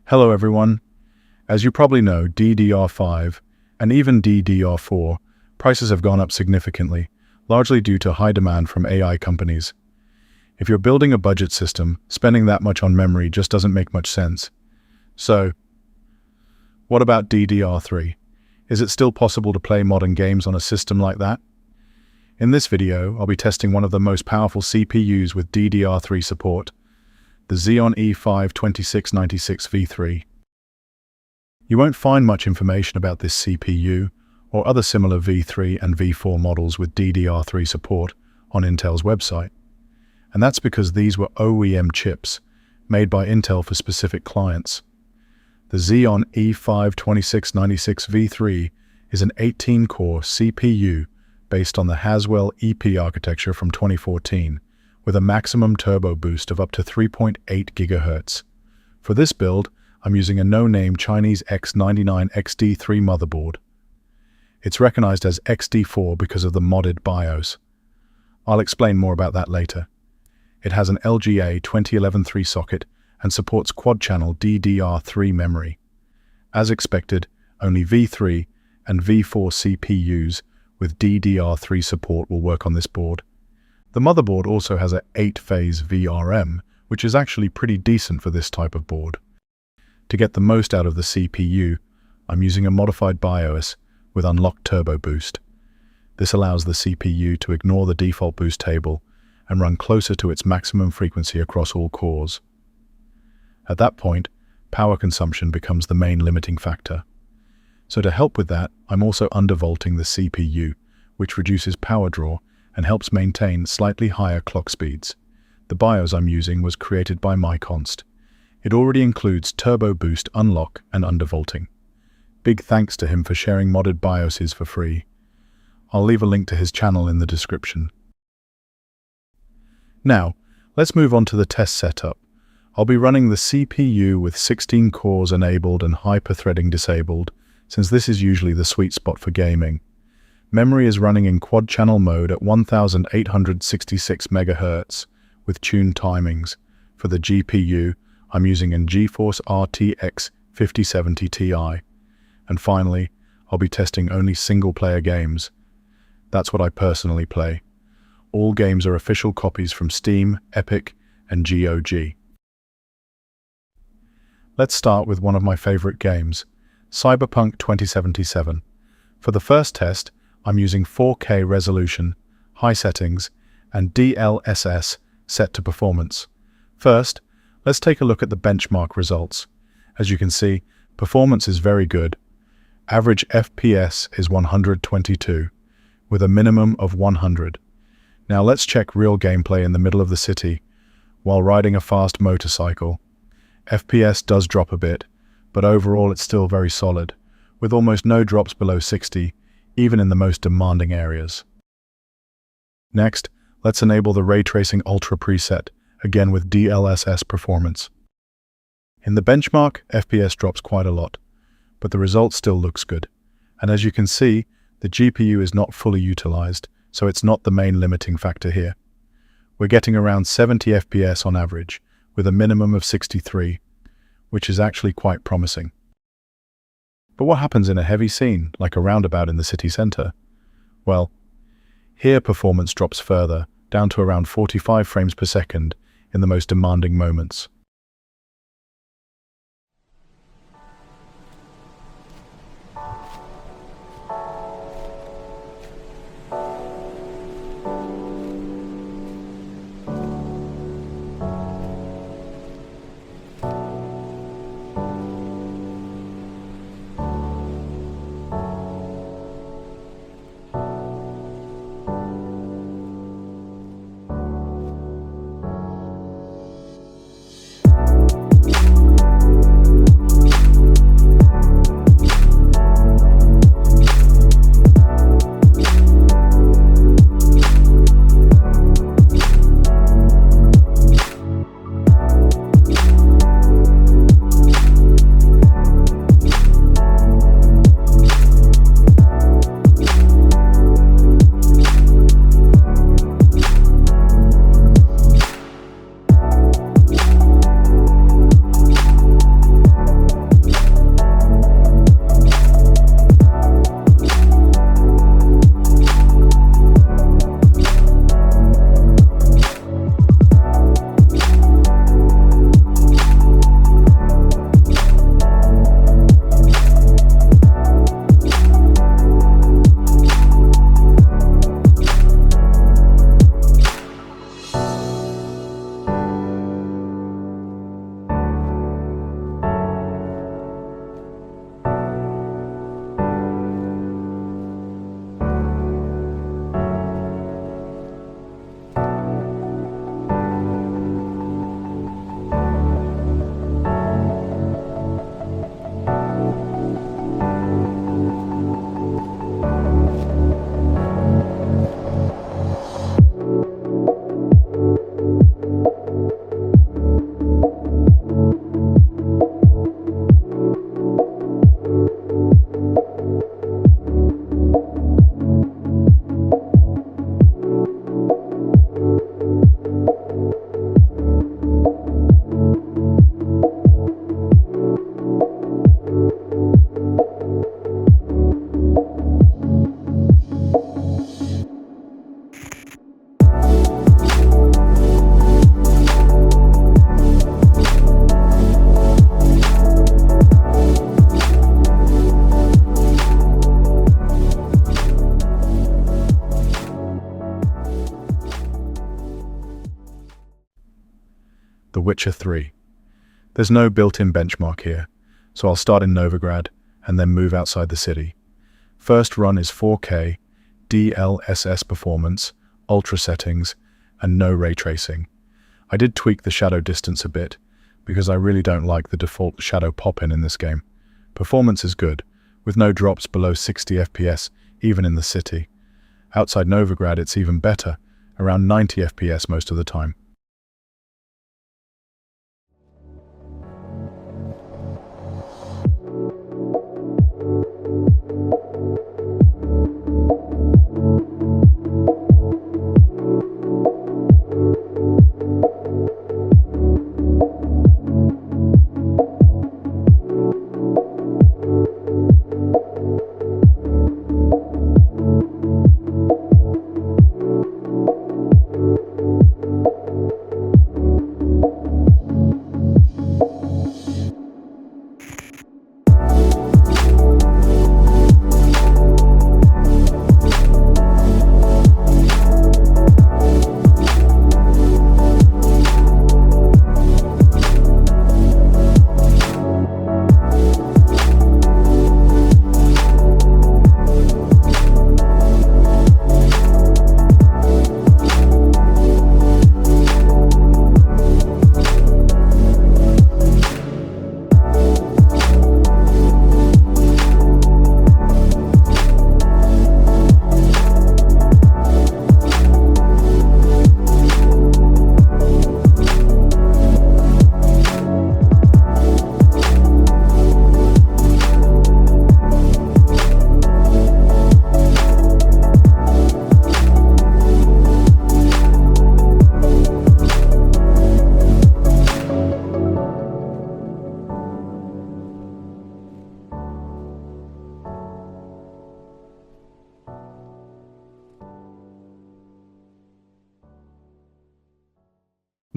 Hello everyone. As you probably know, DDR5 and even DDR4 prices have gone up significantly, largely due to high demand from AI companies. If you're building a budget system, spending that much on memory just doesn't make much sense. So, what about DDR3? Is it still possible to play modern games on a system like that? In this video, I'll be testing one of the most powerful CPUs with DDR3 support, the Xeon E5-2696 V3. You won't find much information about this CPU or other similar V3 and V4 models with DDR3 support on Intel's website. And that's because these were OEM chips made by Intel for specific clients. The Xeon E5-2696 V3 is an 18-core CPU based on the Haswell EP architecture from 2014, with a maximum turbo boost of up to 3.8 GHz. For this build, I'm using a no-name Chinese X99 XD3 motherboard. It's recognized as XD4 because of the modded BIOS. I'll explain more about that later. It has an LGA 2011-3 socket and supports quad-channel DDR3 memory. As expected, only V3 and V4 CPUs with DDR3 support will work on this board. The motherboard also has an 8-phase VRM, which is actually pretty decent for this type of board. To get the most out of the CPU, I'm using a modified BIOS with unlocked turbo boost. This allows the CPU to ignore the default boost table and run closer to its maximum frequency across all cores. At that point, power consumption becomes the main limiting factor. So to help with that, I'm also undervolting the CPU, which reduces power draw and helps maintain slightly higher clock speeds. The BIOS I'm using was created by MyConst. It already includes turbo boost unlock and undervolting. Big thanks to him for sharing modded BIOSes for free. I'll leave a link to his channel in the description. Now, let's move on to the test setup. I'll be running the CPU with 16 cores enabled and hyper-threading disabled, since this is usually the sweet spot for gaming. Memory is running in quad-channel mode at 1866 MHz with tuned timings. For the GPU, I'm using a GeForce RTX 5070 Ti. And finally, I'll be testing only single-player games. That's what I personally play. All games are official copies from Steam, Epic, and GOG. Let's start with one of my favorite games, Cyberpunk 2077. For the first test, I'm using 4K resolution, high settings, and DLSS set to performance. First, let's take a look at the benchmark results. As you can see, performance is very good. Average FPS is 122, with a minimum of 100. Now let's check real gameplay in the middle of the city, while riding a fast motorcycle. FPS does drop a bit, but overall it's still very solid, with almost no drops below 60, even in the most demanding areas. Next, let's enable the Ray Tracing Ultra preset, again with DLSS performance. In the benchmark, FPS drops quite a lot, but the result still looks good. And as you can see, the GPU is not fully utilized, so it's not the main limiting factor here. We're getting around 70 FPS on average, with a minimum of 63, which is actually quite promising. But what happens in a heavy scene, like a roundabout in the city center? Well, here performance drops further, down to around 45 frames per second in the most demanding moments. Witcher 3. There's no built-in benchmark here, so I'll start in Novigrad and then move outside the city. First run is 4K, DLSS performance, ultra settings, and no ray tracing. I did tweak the shadow distance a bit, because I really don't like the default shadow pop-in in this game. Performance is good, with no drops below 60 FPS even in the city. Outside Novigrad it's even better, around 90 FPS most of the time.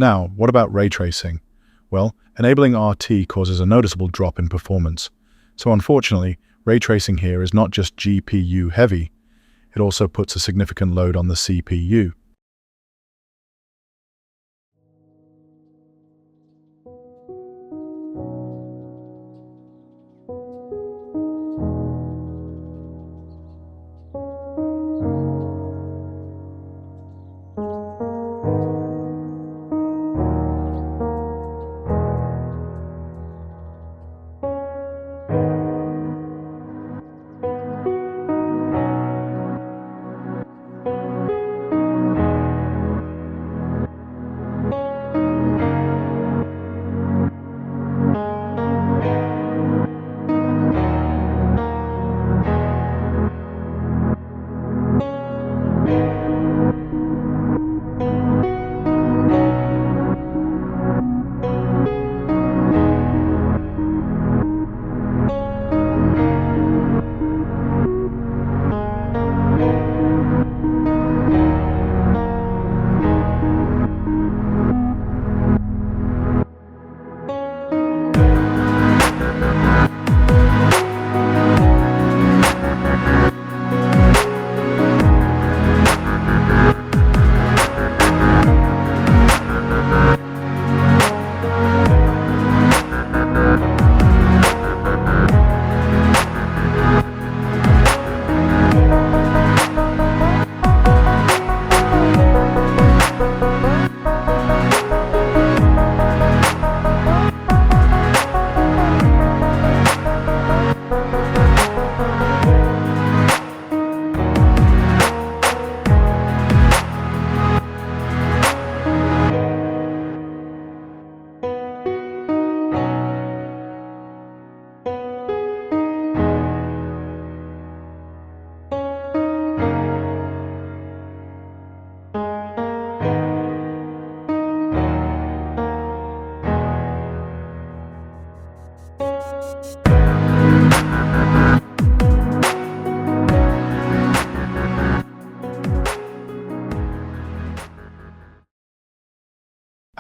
Now, what about ray tracing? Well, enabling RT causes a noticeable drop in performance. So unfortunately, ray tracing here is not just GPU heavy, it also puts a significant load on the CPU.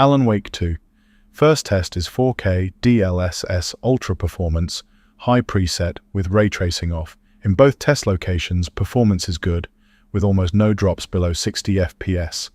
Alan Wake 2. First test is 4K DLSS Ultra Performance, high preset with ray tracing off. In both test locations, performance is good, with almost no drops below 60 FPS.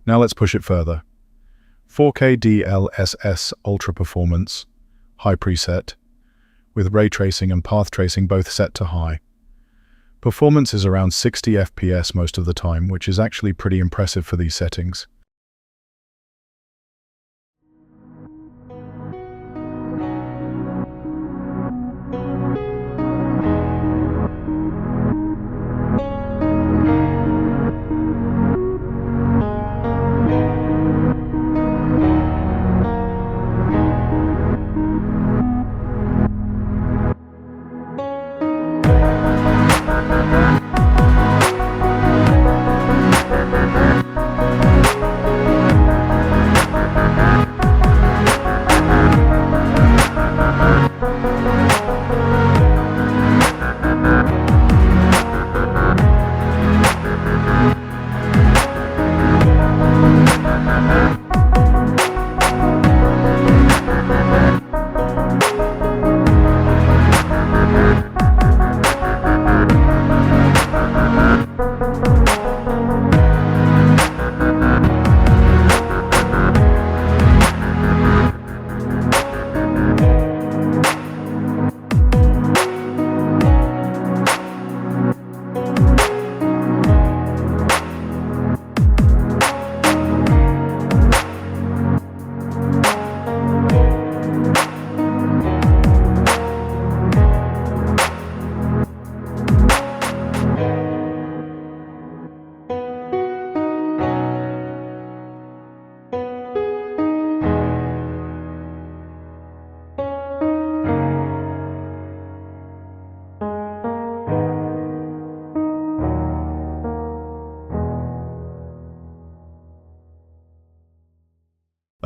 Now let's push it further. 4K DLSS Ultra Performance, high preset, with ray tracing and path tracing both set to high. Performance is around 60 FPS most of the time, which is actually pretty impressive for these settings.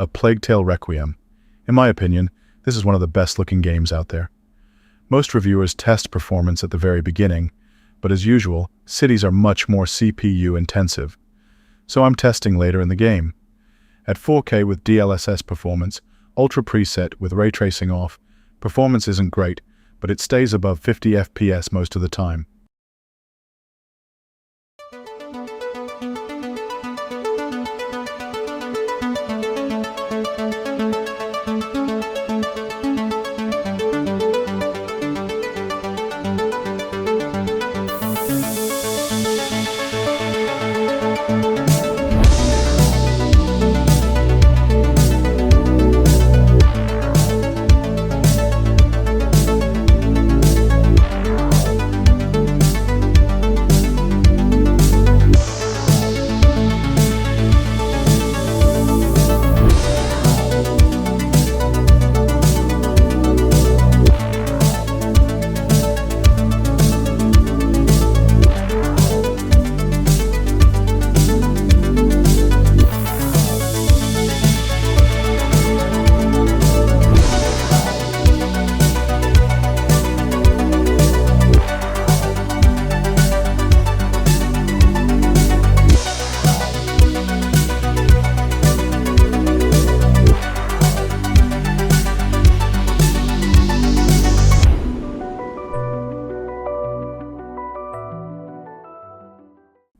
A Plague Tale Requiem. In my opinion, this is one of the best looking games out there. Most reviewers test performance at the very beginning, but as usual, cities are much more CPU intensive. So I'm testing later in the game. At 4K with DLSS performance, ultra preset with ray tracing off, performance isn't great, but it stays above 50 FPS most of the time.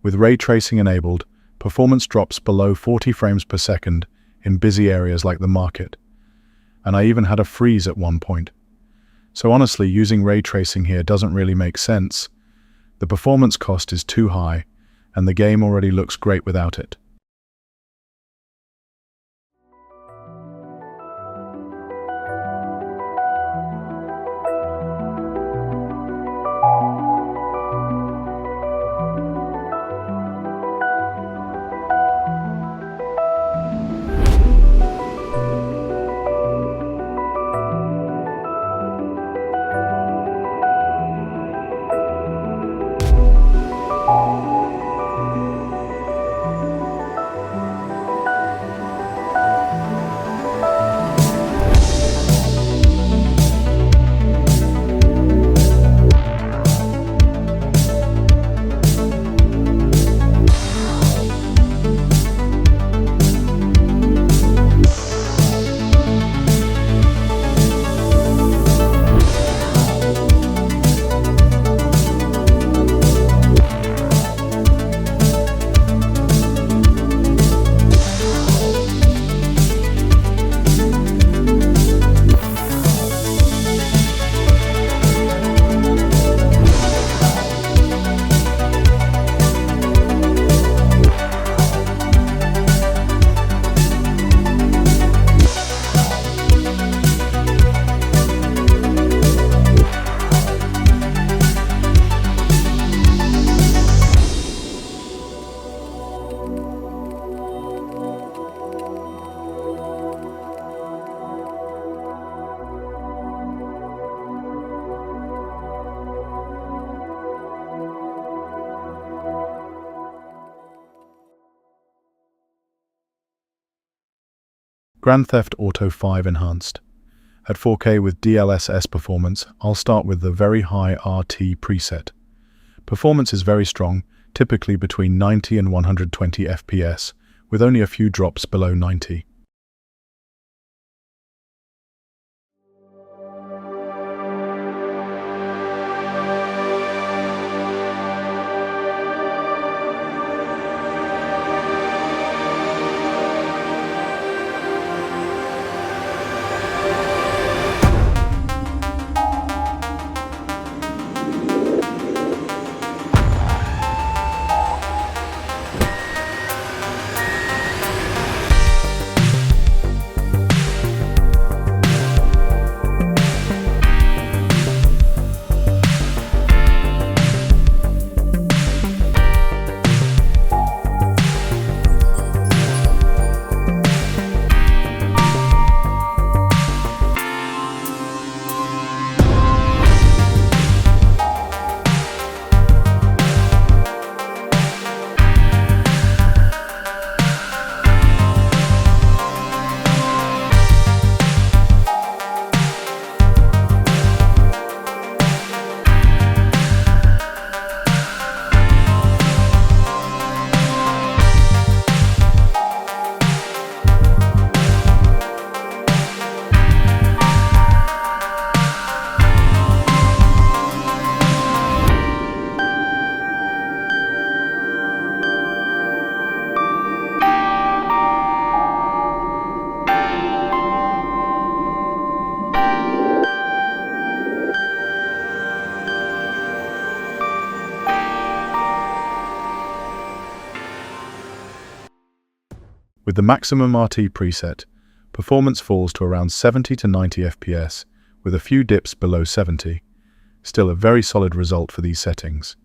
With ray tracing enabled, performance drops below 40 frames per second in busy areas like the market. And I even had a freeze at one point. So honestly, using ray tracing here doesn't really make sense. The performance cost is too high, and the game already looks great without it. Grand Theft Auto 5 Enhanced. At 4K with DLSS performance, I'll start with the very high RT preset. Performance is very strong, typically between 90 and 120 FPS, with only a few drops below 90. With the maximum RT preset, performance falls to around 70 to 90 FPS, with a few dips below 70. Still a very solid result for these settings.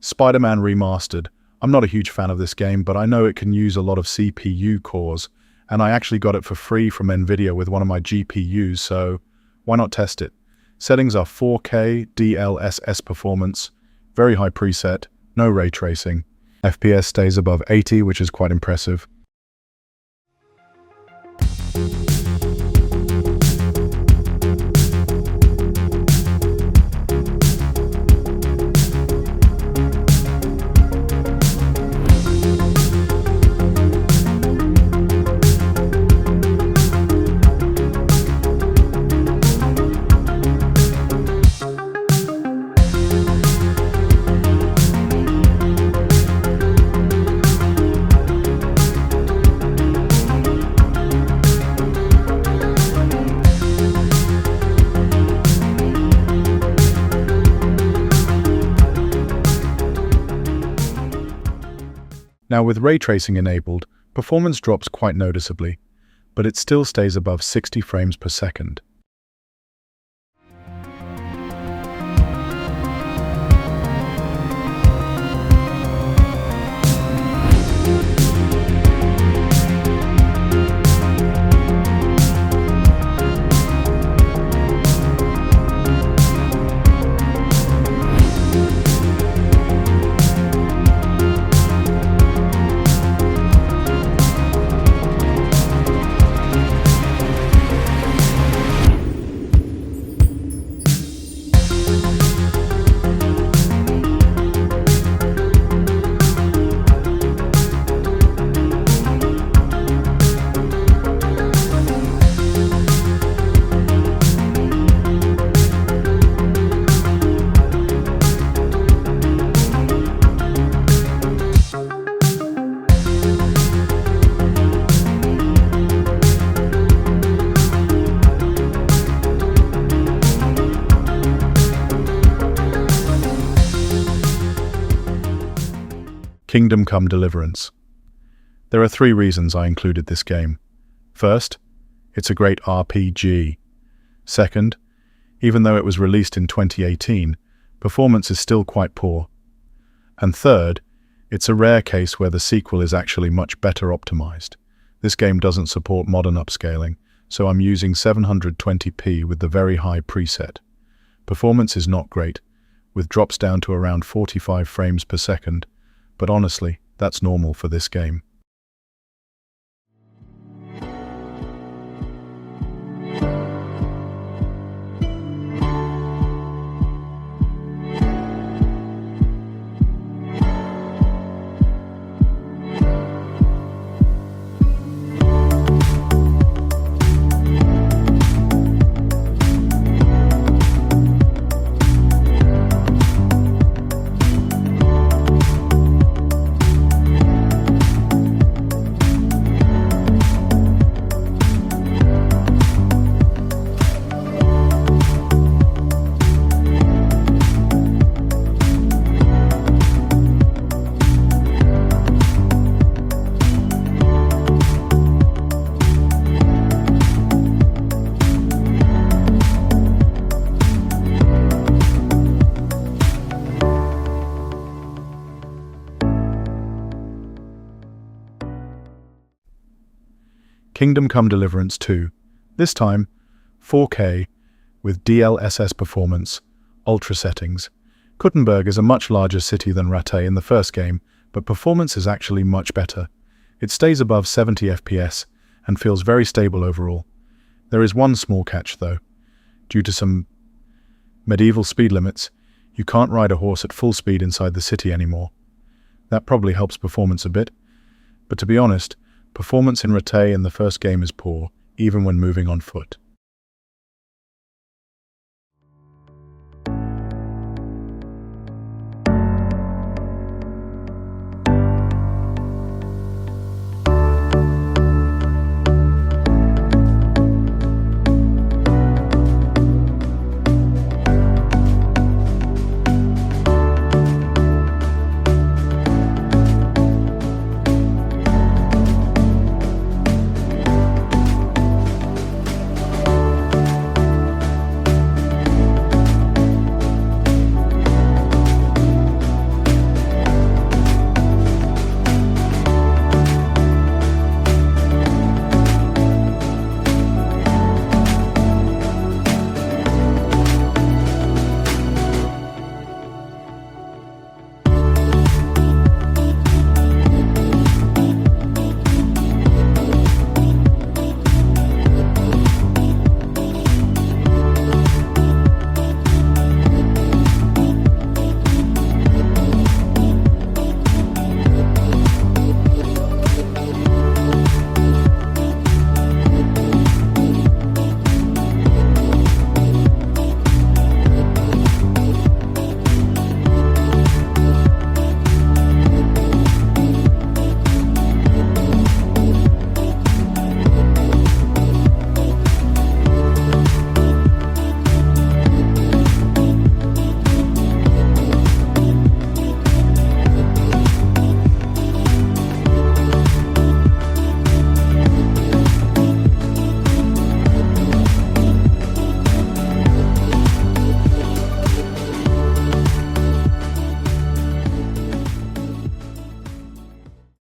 Spider-Man Remastered. I'm not a huge fan of this game, but I know it can use a lot of CPU cores, and I actually got it for free from Nvidia with one of my GPUs, so why not test it? Settings are 4K, DLSS performance, very high preset, no ray tracing. FPS stays above 80, which is quite impressive. Now with ray tracing enabled, performance drops quite noticeably, but it still stays above 60 frames per second. Kingdom Come Deliverance. There are 3 reasons I included this game. First, it's a great RPG. Second, even though it was released in 2018, performance is still quite poor. And third, it's a rare case where the sequel is actually much better optimized. This game doesn't support modern upscaling, so I'm using 720p with the very high preset. Performance is not great, with drops down to around 45 frames per second, but honestly, that's normal for this game. Kingdom Come Deliverance 2, this time 4K with DLSS performance, ultra settings. Chornobyl is a much larger city than RT in the first game, but performance is actually much better. It stays above 70 FPS and feels very stable overall. There is one small catch though. Due to some medieval speed limits, you can't ride a horse at full speed inside the city anymore. That probably helps performance a bit, but to be honest, performance in RT in the first game is poor, even when moving on foot.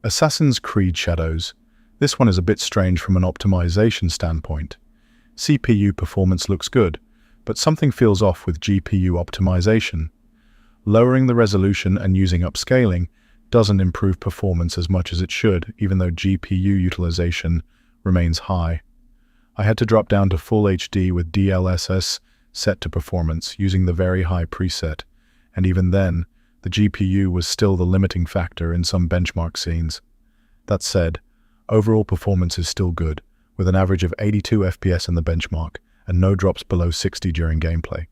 Assassin's Creed Shadows. This one is a bit strange from an optimization standpoint. CPU performance looks good, but something feels off with GPU optimization. Lowering the resolution and using upscaling doesn't improve performance as much as it should, even though GPU utilization remains high. I had to drop down to Full HD with DLSS set to performance using the very high preset, and even then, the GPU was still the limiting factor in some benchmark scenes. That said, overall performance is still good, with an average of 82 FPS in the benchmark and no drops below 60 during gameplay.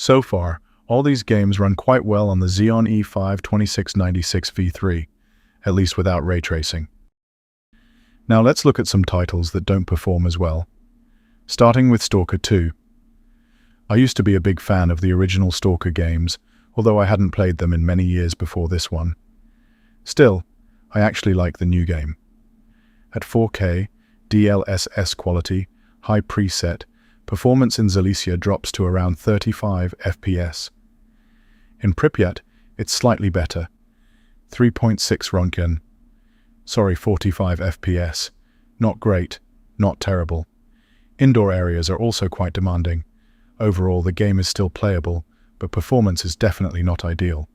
So far, all these games run quite well on the Xeon E5-2696 V3, at least without ray tracing. Now let's look at some titles that don't perform as well. Starting with S.T.A.L.K.E.R 2. I used to be a big fan of the original S.T.A.L.K.E.R games, although I hadn't played them in many years before this one. Still, I actually like the new game. At 4K, DLSS quality, high preset, performance in Zalissya drops to around 35 FPS. In Pripyat, it's slightly better. 3.6 Ronkin. 45 FPS. Not great, not terrible. Indoor areas are also quite demanding. Overall, the game is still playable, but performance is definitely not ideal.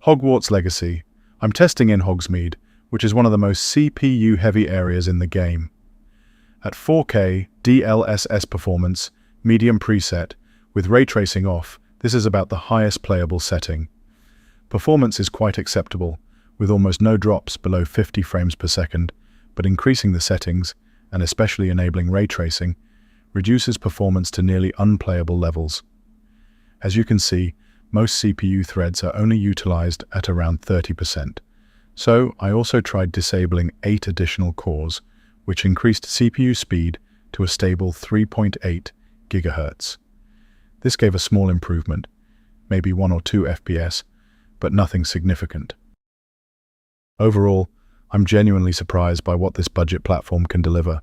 Hogwarts Legacy. I'm testing in Hogsmeade, which is one of the most CPU-heavy areas in the game. At 4K DLSS performance, medium preset, with ray tracing off, this is about the highest playable setting. Performance is quite acceptable, with almost no drops below 50 frames per second, but increasing the settings, and especially enabling ray tracing, reduces performance to nearly unplayable levels. As you can see, most CPU threads are only utilized at around 30%. So I also tried disabling 8 additional cores, which increased CPU speed to a stable 3.8 GHz. This gave a small improvement, maybe 1 or 2 FPS, but nothing significant. Overall, I'm genuinely surprised by what this budget platform can deliver.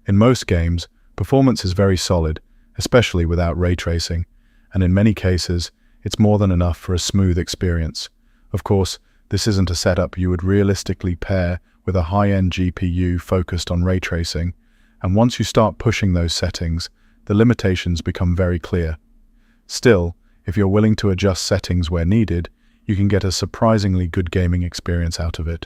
In most games, performance is very solid, especially without ray tracing, and in many cases, it's more than enough for a smooth experience. Of course, this isn't a setup you would realistically pair with a high-end GPU focused on ray tracing, and once you start pushing those settings, the limitations become very clear. Still, if you're willing to adjust settings where needed, you can get a surprisingly good gaming experience out of it.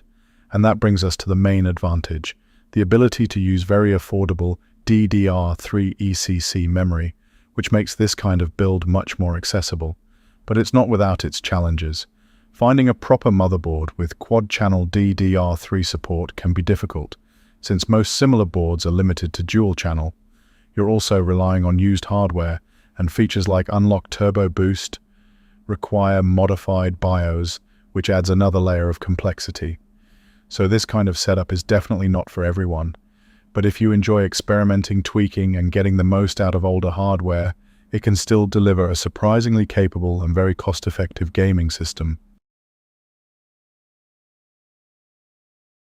And that brings us to the main advantage, the ability to use very affordable DDR3 ECC memory, which makes this kind of build much more accessible. But it's not without its challenges. Finding a proper motherboard with quad-channel DDR3 support can be difficult, since most similar boards are limited to dual-channel. You're also relying on used hardware, and features like Unlock Turbo Boost require modified BIOS, which adds another layer of complexity. So this kind of setup is definitely not for everyone. But if you enjoy experimenting, tweaking, and getting the most out of older hardware, it can still deliver a surprisingly capable and very cost-effective gaming system.